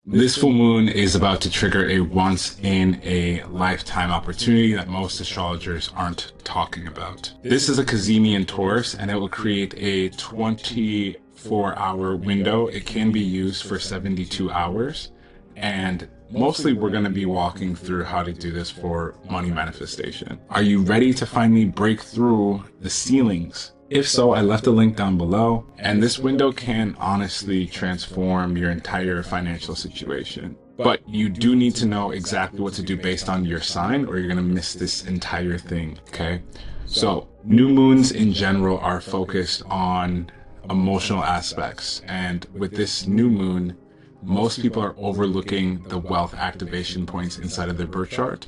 This full moon is about to trigger a once in a lifetime opportunity that most astrologers aren't talking about. This is a Cazimi in Taurus, and it will create a 24-hour window. It can be used for 72 hours. And mostly we're going to be walking through how to do this for money manifestation. Are you ready to finally break through the ceilings? If so, I left a link down below, and this window can honestly transform your entire financial situation. But you do need to know exactly what to do based on your sign, or you're going to miss this entire thing, okay? So new moons in general are focused on emotional aspects, and with this new moon, most people are overlooking the wealth activation points inside of their birth chart.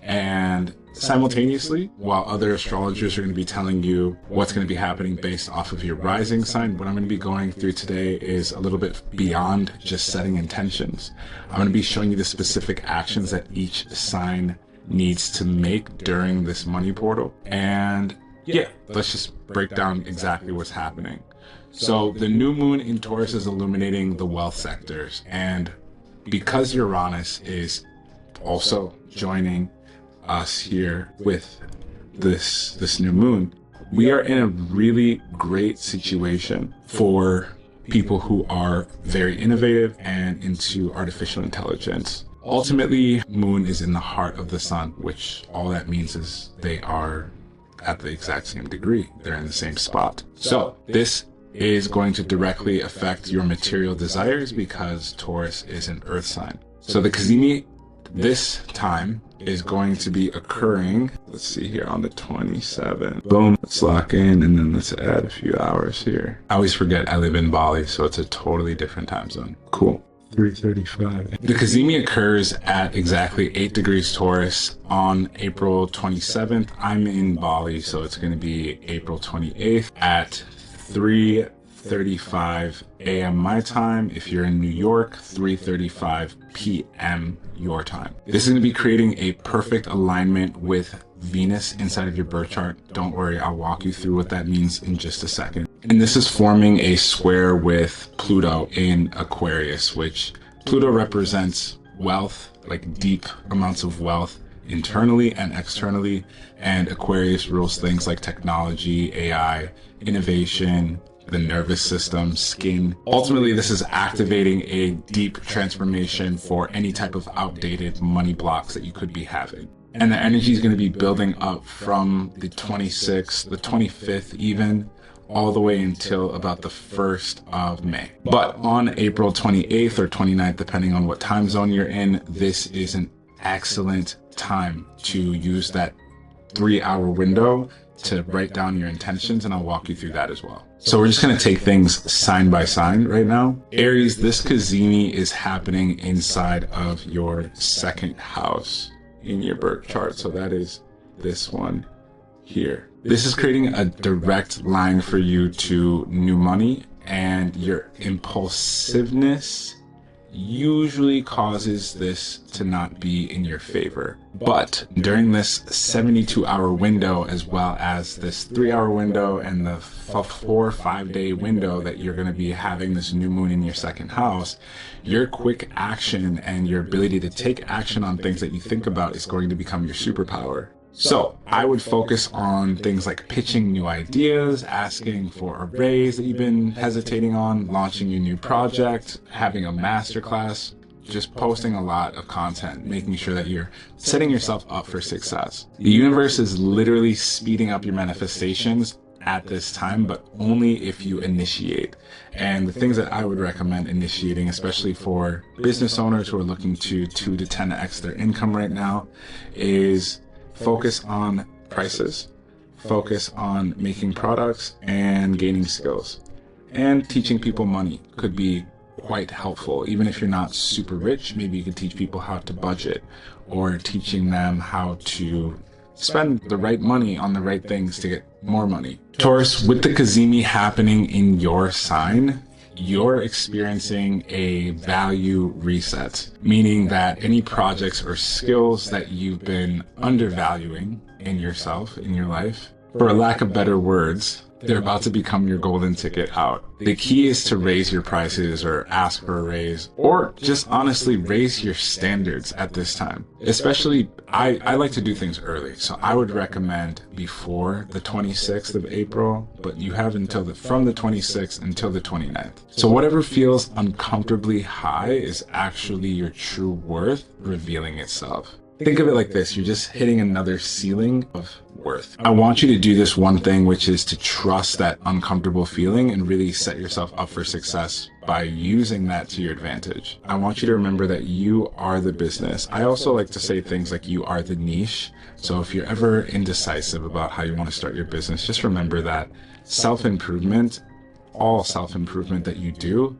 And simultaneously, while other astrologers are going to be telling you what's going to be happening based off of your rising sign, what I'm going to be going through today is a little bit beyond just setting intentions. I'm going to be showing you the specific actions that each sign needs to make during this money portal. And yeah, let's just break down exactly what's happening. So the new moon in Taurus is illuminating the wealth sectors, and because Uranus is also joining us here with this new moon, we are in a really great situation for people who are very innovative and into artificial intelligence. Ultimately, moon is in the heart of the sun, which all that means is they are at the exact same degree. They're in the same spot. So this is going to directly affect your material desires because Taurus is an earth sign. So the Cazimi this time is going to be occurring, let's see here, on the 27th. Boom, let's lock in, and then let's add a few hours here. I always forget I live in Bali, so it's a totally different time zone. Cool. 3:35. The Cazimi occurs at exactly 8 degrees Taurus on April 27th. I'm in Bali, so it's going to be April 28th at 3:35 a.m. my time. If you're in New York, 3:35 p.m. your time. This is going to be creating a perfect alignment with Venus inside of your birth chart. Don't worry, I'll walk you through what that means in just a second. And this is forming a square with Pluto in Aquarius, which Pluto represents wealth, like deep amounts of wealth internally and externally, and Aquarius rules things like technology, AI, innovation, the nervous system, skin. Ultimately, this is activating a deep transformation for any type of outdated money blocks that you could be having. And the energy is going to be building up from the 26th, the 25th even, all the way until about the 1st of May. But on April 28th or 29th, depending on what time zone you're in, this is an excellent time to use that 3-hour window to write down your intentions, and I'll walk you through that as well. So we're just going to take things sign by sign right now. Aries, this Cazimi is happening inside of your second house in your birth chart. So that is this one here. This is creating a direct line for you to new money, and your impulsiveness usually causes this to not be in your favor. But during this 72-hour window, as well as this 3-hour window and the 4 or 5 day window that you're going to be having this new moon in your second house, your quick action and your ability to take action on things that you think about is going to become your superpower. So I would focus on things like pitching new ideas, asking for a raise that you've been hesitating on, launching your new project, having a masterclass, just posting a lot of content, making sure that you're setting yourself up for success. The universe is literally speeding up your manifestations at this time, but only if you initiate. And the things that I would recommend initiating, especially for business owners who are looking to 2 to 10x their income right now, is focus on prices, focus on making products and gaining skills. And teaching people money could be quite helpful. Even if you're not super rich, maybe you can teach people how to budget, or teaching them how to spend the right money on the right things to get more money. Taurus, with the Cazimi happening in your sign, you're experiencing a value reset, meaning that any projects or skills that you've been undervaluing in yourself, in your life, for lack of better words, they're about to become your golden ticket out. The key is to raise your prices or ask for a raise, or just honestly raise your standards at this time. Especially, I like to do things early, so I would recommend before the 26th of April, but you have until from the 26th until the 29th. So whatever feels uncomfortably high is actually your true worth revealing itself. Think of it like this, you're just hitting another ceiling of worth. I want you to do this one thing, which is to trust that uncomfortable feeling and really set yourself up for success by using that to your advantage. I want you to remember that you are the business. I also like to say things like you are the niche. So if you're ever indecisive about how you want to start your business, just remember that self-improvement, all self-improvement that you do,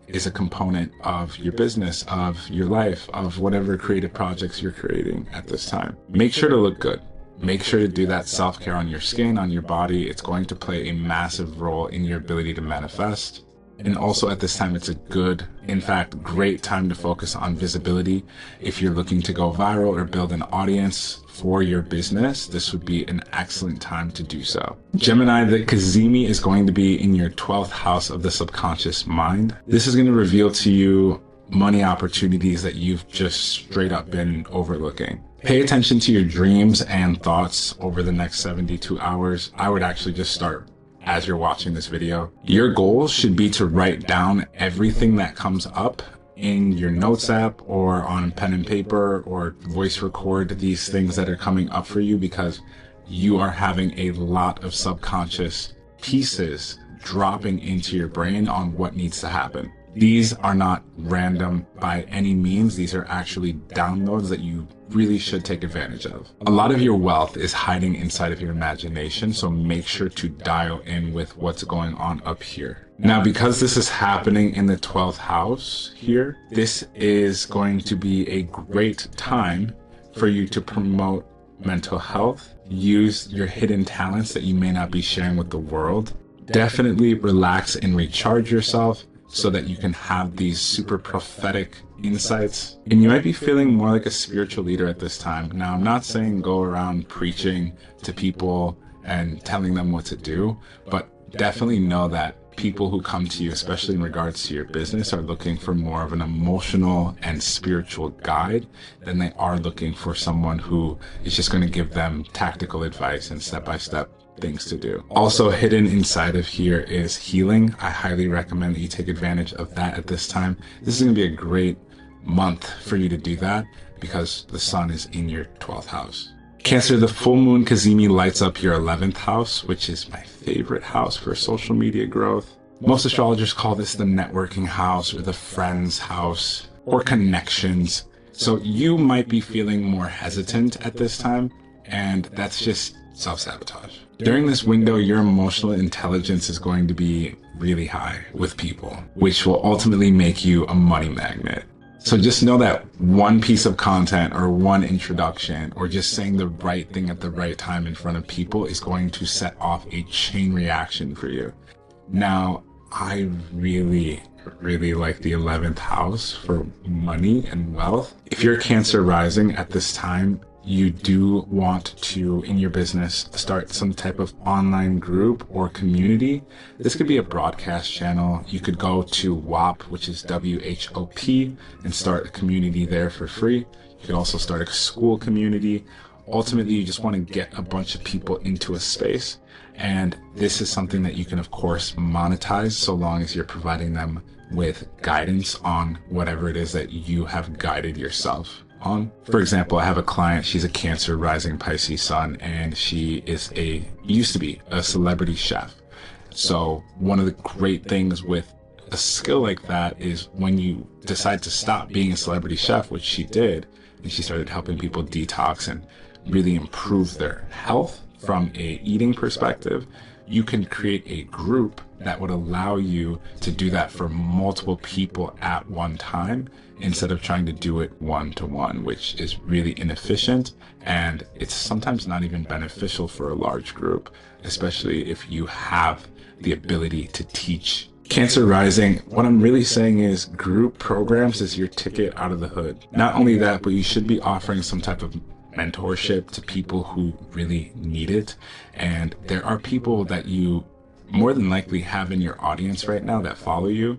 is a component of your business, of your life, of whatever creative projects you're creating at this time. Make sure to look good. Make sure to do that self-care on your skin, on your body. It's going to play a massive role in your ability to manifest. And also at this time, it's a good, in fact, great time to focus on visibility. If you're looking to go viral or build an audience for your business, this would be an excellent time to do so. Gemini, the Cazimi is going to be in your 12th house of the subconscious mind. This is going to reveal to you money opportunities that you've just straight up been overlooking. Pay attention to your dreams and thoughts over the next 72 hours. I would actually just start as you're watching this video. Your goal should be to write down everything that comes up in your notes app or on pen and paper, or voice record these things that are coming up for you, because you are having a lot of subconscious pieces dropping into your brain on what needs to happen. These are not random by any means. These are actually downloads that you really should take advantage of. A lot of your wealth is hiding inside of your imagination, so make sure to dial in with what's going on up here. Now, because this is happening in the 12th house here, this is going to be a great time for you to promote mental health, use your hidden talents that you may not be sharing with the world. Definitely relax and recharge yourself so that you can have these super prophetic insights. And you might be feeling more like a spiritual leader at this time. Now, I'm not saying go around preaching to people and telling them what to do, but definitely know that people who come to you, especially in regards to your business, are looking for more of an emotional and spiritual guide than they are looking for someone who is just going to give them tactical advice and step-by-step things to do. Also hidden inside of here is healing. I highly recommend that you take advantage of that at this time. This is going to be a great month for you to do that because the sun is in your 12th house. Cancer, the full moon Cazimi lights up your 11th house, which is my favorite house for social media growth. Most astrologers call this the networking house or the friends house or connections. So you might be feeling more hesitant at this time, and that's just self-sabotage. During this window, your emotional intelligence is going to be really high with people, which will ultimately make you a money magnet. So just know that one piece of content or one introduction or just saying the right thing at the right time in front of people is going to set off a chain reaction for you. Now, I really like the 11th house for money and wealth. If you're Cancer rising at this time, you do want to, in your business, start some type of online group or community. This could be a broadcast channel. You could go to WHOP, which is WHOP, and start a community there for free. You could also start a school community. Ultimately, you just want to get a bunch of people into a space. And this is something that you can, of course, monetize so long as you're providing them with guidance on whatever it is that you have guided yourself on. For example, I have a client, she's a Cancer rising Pisces sun, and she used to be a celebrity chef. So one of the great things with a skill like that is when you decide to stop being a celebrity chef, which she did, and she started helping people detox and really improve their health from a eating perspective, you can create a group that would allow you to do that for multiple people at one time instead of trying to do it one-to-one, which is really inefficient, and it's sometimes not even beneficial for a large group, especially if you have the ability to teach. Cancer rising, what I'm really saying is group programs is your ticket out of the hood. Not only that, but you should be offering some type of mentorship to people who really need it. And there are people that you more than likely have in your audience right now that follow you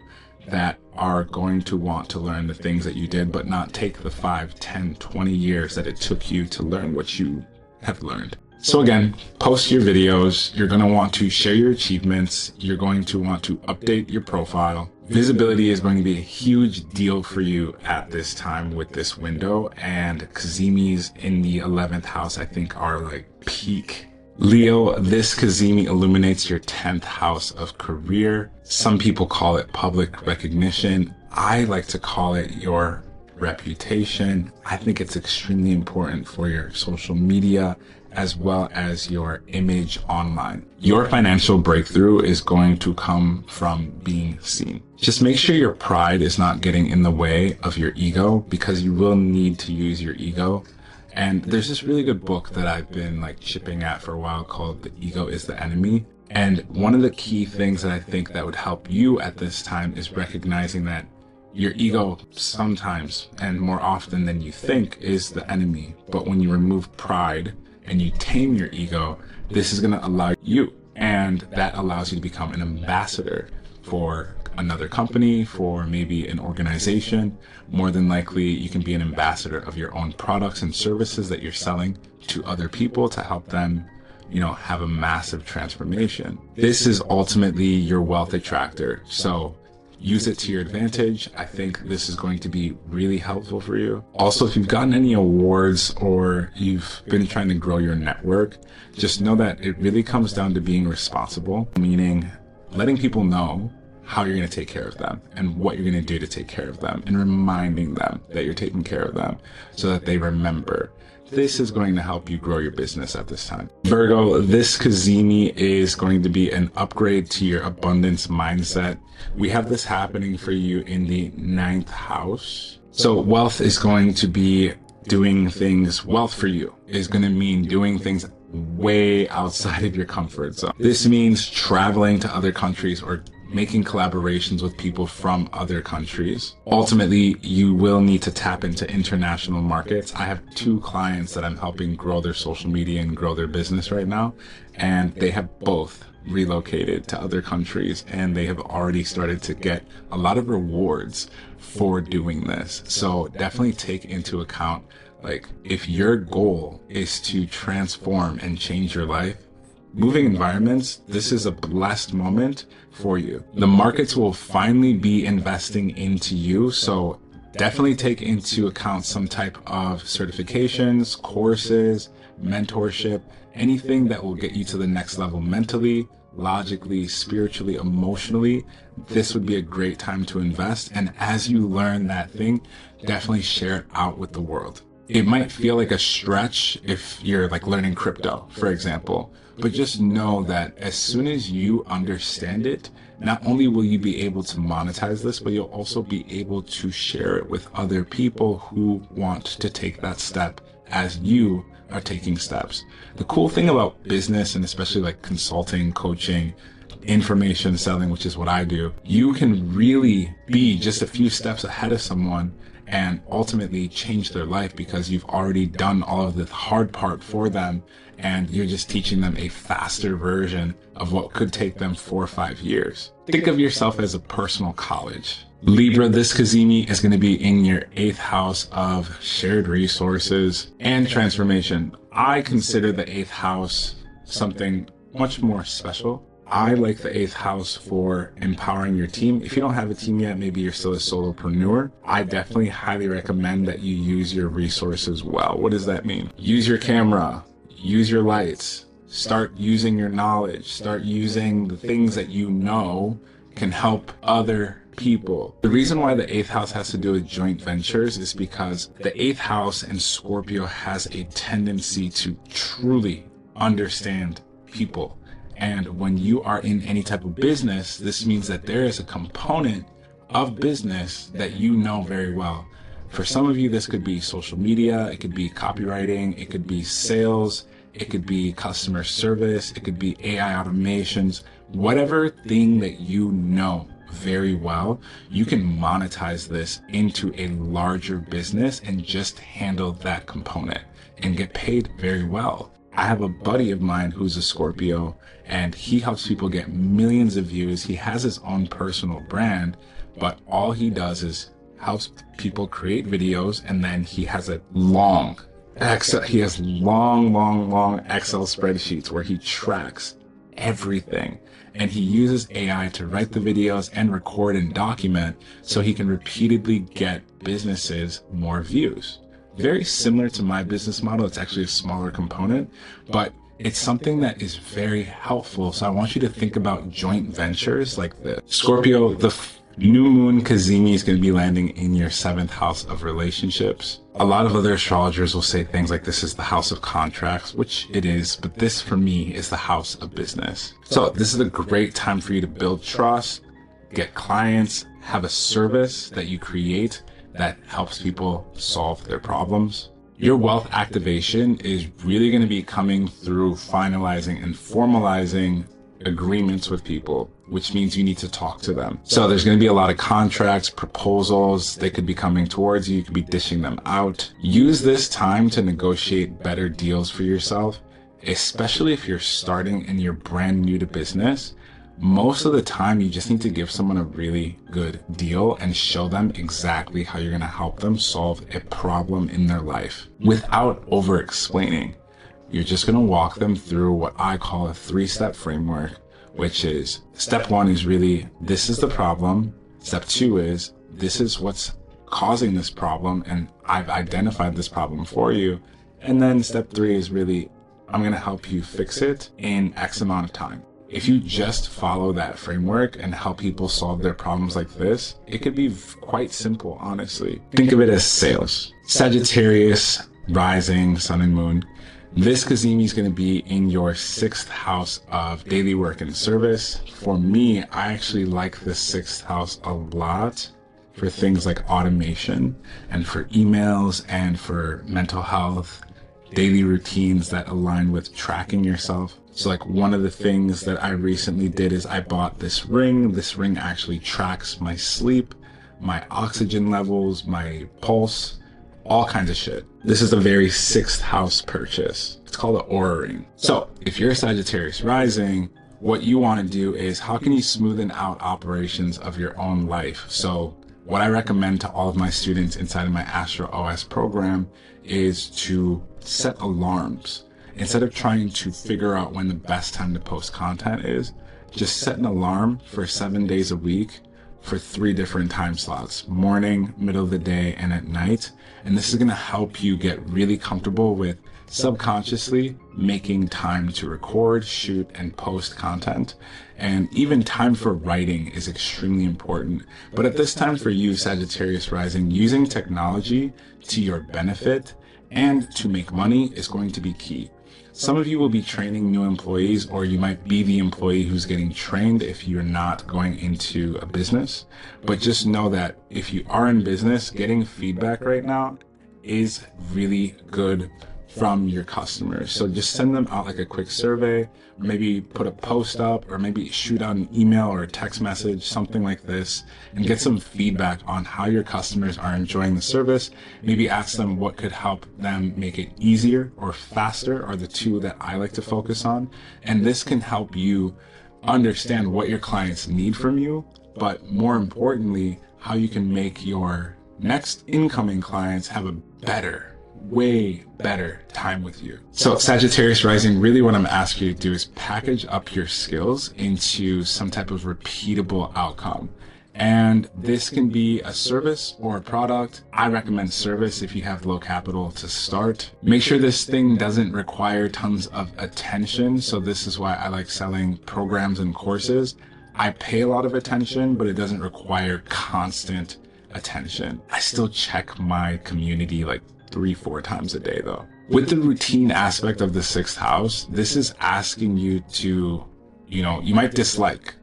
that are going to want to learn the things that you did, but not take the 5, 10, 20 years that it took you to learn what you have learned. So again, post your videos. You're going to want to share your achievements. You're going to want to update your profile. Visibility is going to be a huge deal for you at this time with this window, and Cazimi's in the 11th house, I think, are like peak. Leo, this Cazimi illuminates your 10th house of career. Some people call it public recognition. I like to call it your reputation. I think it's extremely important for your social media as well as your image online. Your financial breakthrough is going to come from being seen. Just make sure your pride is not getting in the way of your ego, because you will need to use your ego. And there's this really good book that I've been like chipping at for a while called The Ego is the Enemy. And one of the key things that I think that would help you at this time is recognizing that your ego sometimes, and more often than you think, is the enemy. But when you remove pride and you tame your ego, this is going to allow you, and that allows you to become an ambassador for another company, for maybe an organization. More than likely, you can be an ambassador of your own products and services that you're selling to other people to help them, have a massive transformation. This is ultimately your wealth attractor. So use it to your advantage. I think this is going to be really helpful for you. Also, if you've gotten any awards or you've been trying to grow your network, just know that it really comes down to being responsible, meaning letting people know how you're going to take care of them and what you're going to do to take care of them, and reminding them that you're taking care of them so that they remember. This is going to help you grow your business at this time. Virgo, this Cazimi is going to be an upgrade to your abundance mindset. We have this happening for you in the 9th house. So wealth is going to be doing things. Wealth for you is going to mean doing things way outside of your comfort zone. This means traveling to other countries or making collaborations with people from other countries. Ultimately, you will need to tap into international markets. I have 2 clients that I'm helping grow their social media and grow their business right now, and they have both relocated to other countries, and they have already started to get a lot of rewards for doing this. So definitely take into account, like, if your goal is to transform and change your life, moving environments, this is a blessed moment for you. The markets will finally be investing into you, so definitely take into account some type of certifications, courses, mentorship, anything that will get you to the next level mentally, logically, spiritually, emotionally. This would be a great time to invest. And as you learn that thing, definitely share it out with the world. It might feel like a stretch if you're like learning crypto, for example, but just know that as soon as you understand it, not only will you be able to monetize this, but you'll also be able to share it with other people who want to take that step as you are taking steps. The cool thing about business, and especially like consulting, coaching, information selling, which is what I do, you can really be just a few steps ahead of someone and ultimately change their life because you've already done all of the hard part for them, and you're just teaching them a faster version of what could take them 4 or 5 years. Think of yourself as a personal college. Libra, this Cazimi is going to be in your 8th house of shared resources and transformation. I consider the 8th house something much more special. I like the 8th house for empowering your team. If you don't have a team yet, maybe you're still a solopreneur, I definitely highly recommend that you use your resources well. What does that mean? Use your camera, use your lights, start using your knowledge, start using the things that you know can help other people. The reason why the 8th house has to do with joint ventures is because the 8th house in Scorpio has a tendency to truly understand people. And when you are in any type of business, this means that there is a component of business that you know very well. For some of you, this could be social media, it could be copywriting, it could be sales, it could be customer service, it could be AI automations. Whatever thing that you know very well, you can monetize this into a larger business and just handle that component and get paid very well. I have a buddy of mine who's a Scorpio, and he helps people get millions of views. He has his own personal brand, but all he does is helps people create videos, and then he has a long Excel, he has long Excel spreadsheets where he tracks everything, and he uses AI to write the videos and record and document so he can repeatedly get businesses more views. Very similar to my business model. It's actually a smaller component, but it's something that is very helpful. So I want you to think about joint ventures like this. Scorpio, the new moon Kazemi is going to be landing in your 7th house of relationships. A lot of other astrologers will say things like this is the house of contracts, which it is, but this for me is the house of business. So this is a great time for you to build trust, get clients, have a service that you create that helps people solve their problems. Your wealth activation is really going to be coming through finalizing and formalizing agreements with people, which means you need to talk to them. So there's going to be a lot of contracts, proposals. They could be coming towards you. You could be dishing them out. Use this time to negotiate better deals for yourself, especially if you're starting and you're brand new to business. Most of the time, you just need to give someone a really good deal and show them exactly how you're going to help them solve a problem in their life without over explaining. You're just going to walk them through what I call a 3-step framework, which is step 1 is really, this is the problem. Step 2 is, this is what's causing this problem, and I've identified this problem for you. And then step 3 is really, I'm going to help you fix it in X amount of time. If you just follow that framework and help people solve their problems like this, it could be quite simple, honestly. Think of it as sales. Sagittarius, rising, sun and moon. This Kazemi is going to be in your 6th house of daily work and service. For me, I actually like this 6th house a lot for things like automation and for emails and for mental health, daily routines that align with tracking yourself. So like one of the things that I recently did is I bought this ring. This ring actually tracks my sleep, my oxygen levels, my pulse, all kinds of shit. This is a very 6th house purchase. It's called an Aura ring. So if you're a Sagittarius rising, what you want to do is how can you smoothen out operations of your own life? So what I recommend to all of my students inside of my Astro OS program is to set alarms. Instead of trying to figure out when the best time to post content is, just set an alarm for 7 days a week for 3 different time slots, morning, middle of the day, and at night. And this is going to help you get really comfortable with subconsciously making time to record, shoot, and post content. And even time for writing is extremely important. But at this time for you, Sagittarius rising, using technology to your benefit and to make money is going to be key. Some of you will be training new employees, or you might be the employee who's getting trained if you're not going into a business. But just know that if you are in business, getting feedback right now is really good from your customers. So just send them out like a quick survey, or maybe put a post up, or maybe shoot out an email or a text message, something like this, and get some feedback on how your customers are enjoying the service. Maybe ask them what could help them make it easier or faster, are the 2 that I like to focus on. And this can help you understand what your clients need from you, but more importantly, how you can make your next incoming clients have a way better time with you. So Sagittarius rising, really what I'm asking you to do is package up your skills into some type of repeatable outcome. And this can be a service or a product. I recommend service if you have low capital to start. Make sure this thing doesn't require tons of attention. So this is why I like selling programs and courses. I pay a lot of attention, but it doesn't require constant attention. I still check my community like 3-4 times a day though. With the routine aspect of the 6th house, this is asking you to, you might dislike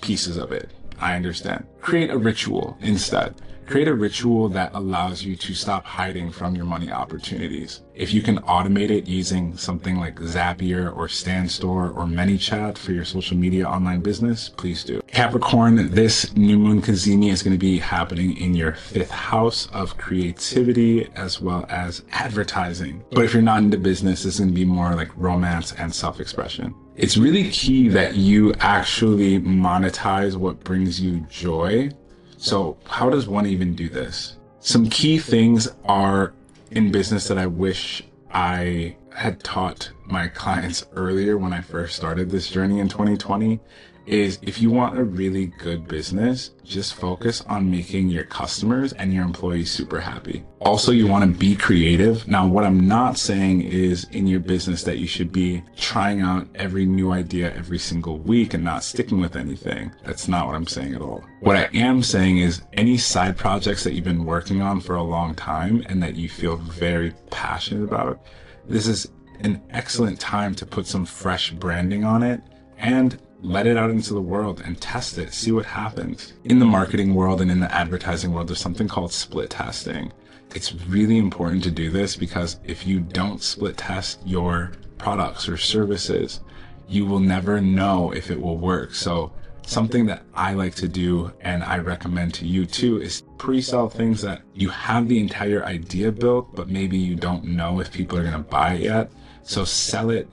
pieces of it. I understand. Create a ritual instead. Create a ritual that allows you to stop hiding from your money opportunities. If you can automate it using something like Zapier or StanStore or ManyChat for your social media online business, please do. Capricorn, this new moon cazimi is going to be happening in your 5th house of creativity as well as advertising. But if you're not into business, it's going to be more like romance and self-expression. It's really key that you actually monetize what brings you joy. So how does one even do this? Some key things are in business that I wish I had taught my clients earlier when I first started this journey in 2020 is if you want a really good business, just focus on making your customers and your employees super happy. Also, you want to be creative. Now, what I'm not saying is in your business that you should be trying out every new idea every single week and not sticking with anything. That's not what I'm saying at all. What I am saying is any side projects that you've been working on for a long time and that you feel very passionate about, this is an excellent time to put some fresh branding on it and let it out into the world and test it, see what happens. In the marketing world and in the advertising world, there's something called split testing. It's really important to do this because if you don't split test your products or services, you will never know if it will work. So something that I like to do and I recommend to you too is pre-sell things that you have the entire idea built, but maybe you don't know if people are going to buy it yet. So sell it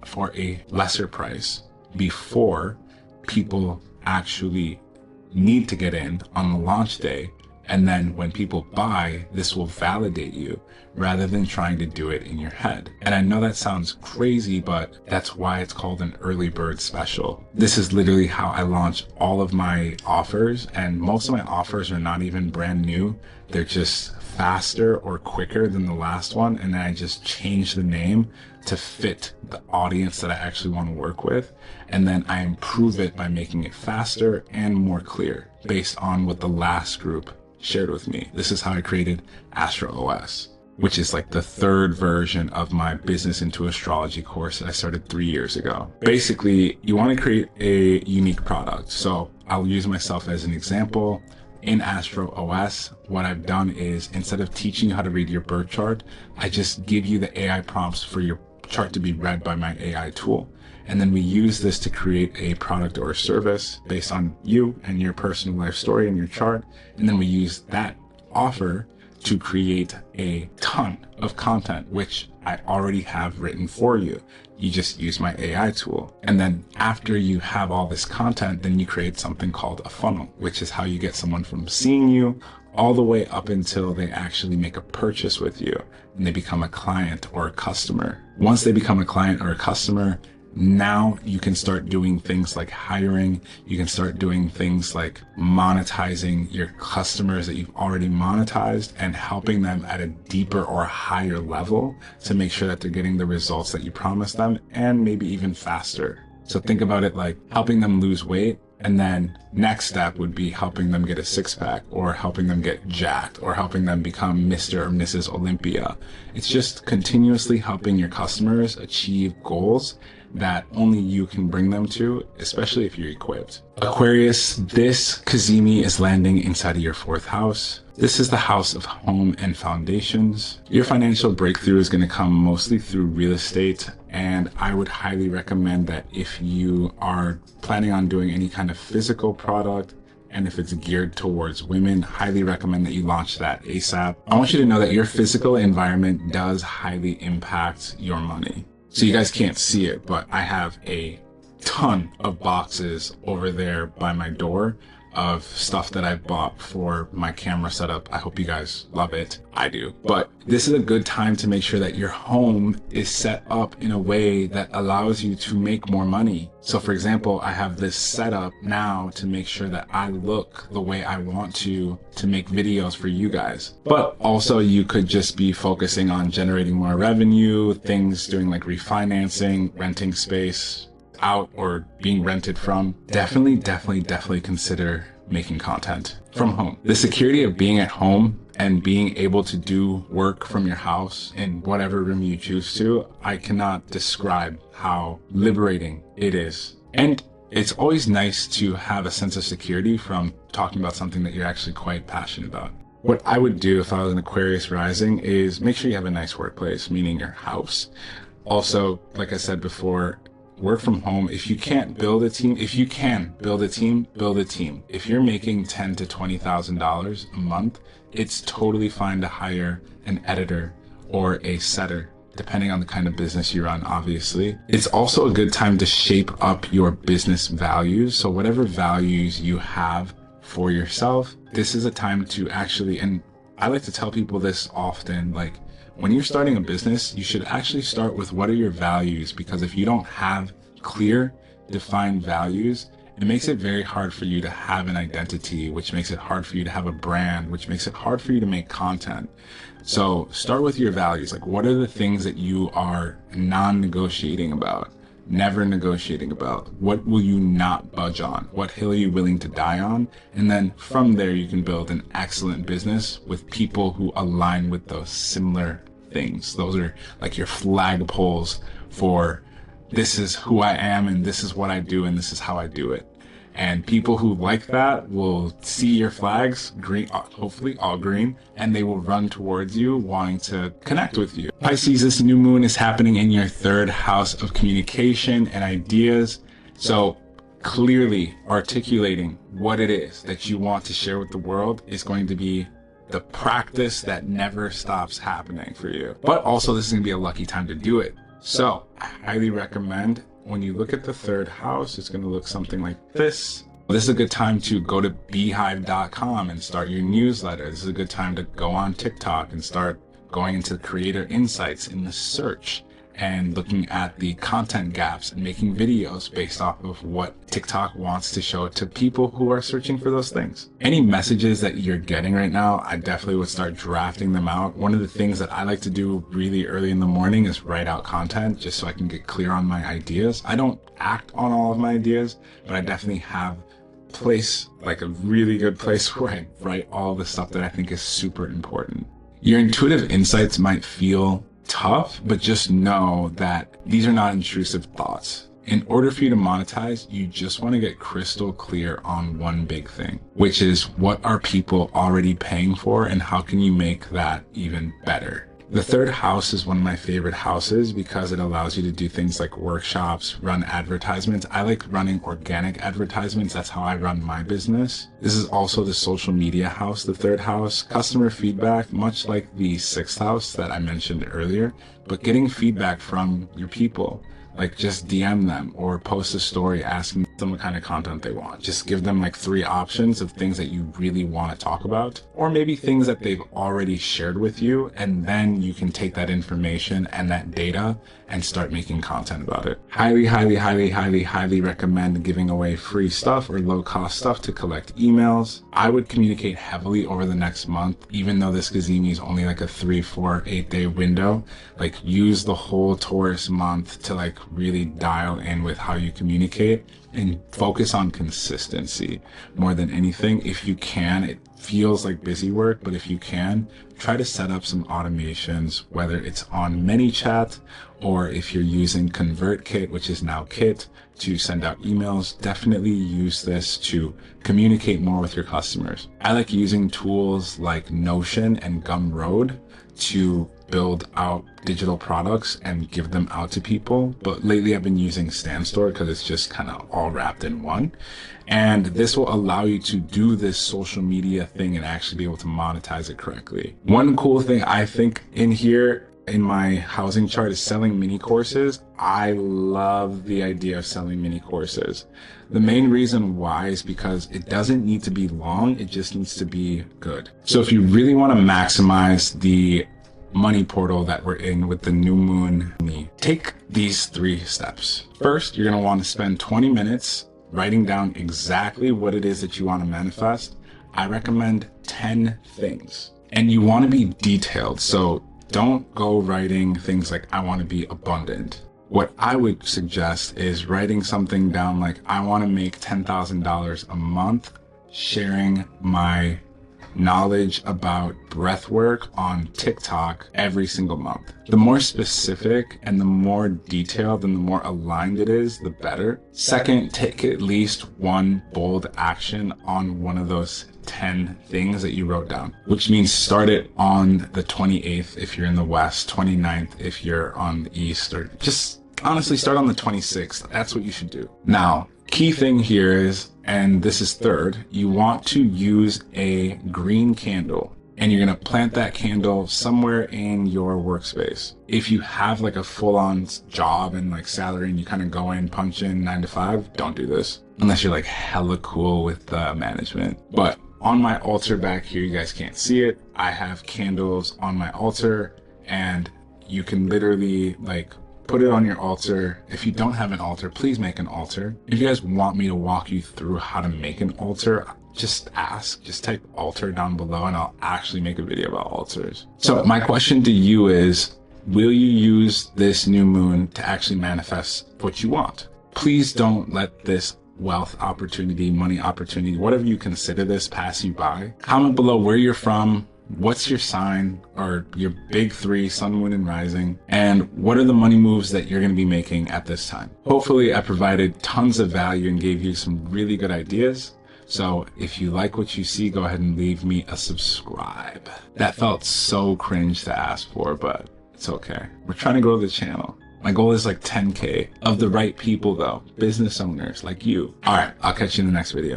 for a lesser price before people actually need to get in on the launch day. And then when people buy, this will validate you rather than trying to do it in your head. And I know that sounds crazy, but that's why it's called an early bird special. This is literally how I launch all of my offers. And most of my offers are not even brand new. They're just faster or quicker than the last one. And then I just change the name to fit the audience that I actually want to work with. And then I improve it by making it faster and more clear based on what the last group shared with me. This is how I created AstroOS, which is like the 3rd version of my Business into Astrology course that I started 3 years ago. Basically, you want to create a unique product. So I'll use myself as an example. In AstroOS, what I've done is instead of teaching you how to read your birth chart, I just give you the AI prompts for your chart to be read by my AI tool. And then we use this to create a product or a service based on you and your personal life story and your chart. And then we use that offer to create a ton of content, which I already have written for you. You just use my AI tool. And then after you have all this content, then you create something called a funnel, which is how you get someone from seeing you all the way up until they actually make a purchase with you and they become a client or a customer. Once they become a client or a customer, now you can start doing things like hiring. You can start doing things like monetizing your customers that you've already monetized and helping them at a deeper or higher level to make sure that they're getting the results that you promised them and maybe even faster. So think about it like helping them lose weight. And then next step would be helping them get a 6-pack or helping them get jacked or helping them become Mr. or Mrs. Olympia. It's just continuously helping your customers achieve goals that only you can bring them to, especially if you're equipped. Aquarius, this cazimi is landing inside of your 4th house. This is the house of home and foundations. Your financial breakthrough is going to come mostly through real estate. And I would highly recommend that if you are planning on doing any kind of physical product, and if it's geared towards women, highly recommend that you launch that ASAP. I want you to know that your physical environment does highly impact your money. So you guys can't see it, but I have a ton of boxes over there by my door of stuff that I bought for my camera setup. I hope you guys love it. I do. But this is a good time to make sure that your home is set up in a way that allows you to make more money. So for example, I have this setup now to make sure that I look the way I want to make videos for you guys. But also you could just be focusing on generating more revenue, things doing like refinancing, renting space out or being rented from. Definitely consider making content from home. The security of being at home and being able to do work from your house in whatever room you choose to, I cannot describe how liberating it is. And It's always nice to have a sense of security from talking about something that you're actually quite passionate about. What I would do if I was an Aquarius rising is make sure you have a nice workplace, meaning your house. Also, like I said before, work from home. If you can't build a team, if you can build a team, build a team. If you're making $10,000 to $20,000 a month, it's totally fine to hire an editor or a setter, depending on the kind of business you run, obviously. It's also a good time to shape up your business values. So whatever values you have for yourself, this is a time to actually, and I like to tell people this often, like, when you're starting a business, you should actually start with what are your values, because if you don't have clear, defined values, it makes it very hard for you to have an identity, which makes it hard for you to have a brand, which makes it hard for you to make content. So start with your values. Like, what are the things that you are non-negotiating about, never negotiating about? What will you not budge on? What hill are you willing to die on? And then from there, you can build an excellent business with people who align with those similar things. Those are like your flagpoles for this is who I am and this is what I do and this is how I do it. And people who like that will see your flags, green, hopefully all green, and they will run towards you wanting to connect with you. Pisces, this new moon is happening in your third house of communication and ideas. So clearly articulating what it is that you want to share with the world is going to be the practice that never stops happening for you. But also this is going to be a lucky time to do it. So I highly recommend, when you look at the third house, it's going to look something like this. This is a good time to go to beehive.com and start your newsletter. This is a good time to go on TikTok and start going into creator insights in the search and looking at the content gaps and making videos based off of what TikTok wants to show to people who are searching for those things. Any messages that you're getting right now, I definitely would start drafting them out. One of the things that I like to do really early in the morning is write out content just so I can get clear on my ideas. I don't act on all of my ideas, but I definitely have place, like a really good place where I write all the stuff that I think is super important. Your intuitive insights might feel tough, but just know that these are not intrusive thoughts. In order for you to monetize, you just want to get crystal clear on one big thing, which is what are people already paying for and how can you make that even better? The third house is one of my favorite houses because it allows you to do things like workshops, run advertisements. I like running organic advertisements. That's how I run my business. This is also the social media house, the third house. Customer feedback, much like the sixth house that I mentioned earlier, but getting feedback from your people. Like, just DM them or post a story asking them what kind of content they want. Just give them like 3 options of things that you really want to talk about, or maybe things that they've already shared with you, and then you can take that information and that data and start making content about it. Highly recommend giving away free stuff or low cost stuff to collect emails. I would communicate heavily over the next month, even though this Gazimi is only like a 3, 4, 8 day window. Like, use the whole Taurus month to like really dial in with how you communicate and focus on consistency more than anything. If you can, it feels like busy work, but if you can, try to set up some automations, whether it's on ManyChat or if you're using ConvertKit, which is now Kit, to send out emails. Definitely use this to communicate more with your customers. I like using tools like Notion and Gumroad to build out digital products and give them out to people. But lately I've been using StanStore because it's just kind of all wrapped in one. And this will allow you to do this social media thing and actually be able to monetize it correctly. One cool thing I think in here in my housing chart is selling mini courses. I love the idea of selling mini courses. The main reason why is because it doesn't need to be long. It just needs to be good. So if you really want to maximize the money portal that we're in with the new moon, take these 3 steps. First, you're going to want to spend 20 minutes writing down exactly what it is that you want to manifest. I recommend 10 things, and you want to be detailed. So don't go writing things like, I want to be abundant. What I would suggest is writing something down like, I want to make $10,000 a month sharing my knowledge about breath work on TikTok every single month. The more specific and the more detailed and the more aligned it is, the better. Second, take at least one bold action on one of those 10 things that you wrote down, which means start it on the 28th if you're in the West, 29th if you're on the East, or just honestly start on the 26th. That's what you should do. Now, key thing here is, and this is third, you want to use a green candle. And you're going to plant that candle somewhere in your workspace. If you have like a full-on job and like salary and you kind of go in, punch in 9 to 5, don't do this. Unless you're like hella cool with management. But on my altar back here, you guys can't see it, I have candles on my altar, and you can literally like put it on your altar. If you don't have an altar, please make an altar. If you guys want me to walk you through how to make an altar, just ask, just type altar down below and I'll actually make a video about altars. So my question to you is, will you use this new moon to actually manifest what you want? Please don't let this wealth opportunity, money opportunity, whatever you consider this, pass you by. Comment below where you're from, what's your sign or your big three, sun, moon, and rising, and what are the money moves that you're going to be making at this time. Hopefully I provided tons of value and gave you some really good ideas. So if you like what you see, go ahead and leave me a subscribe. That felt so cringe to ask for, but it's okay. We're trying to grow the channel. My goal is like 10K of the right people though, business owners like you. All right, I'll catch you in the next video.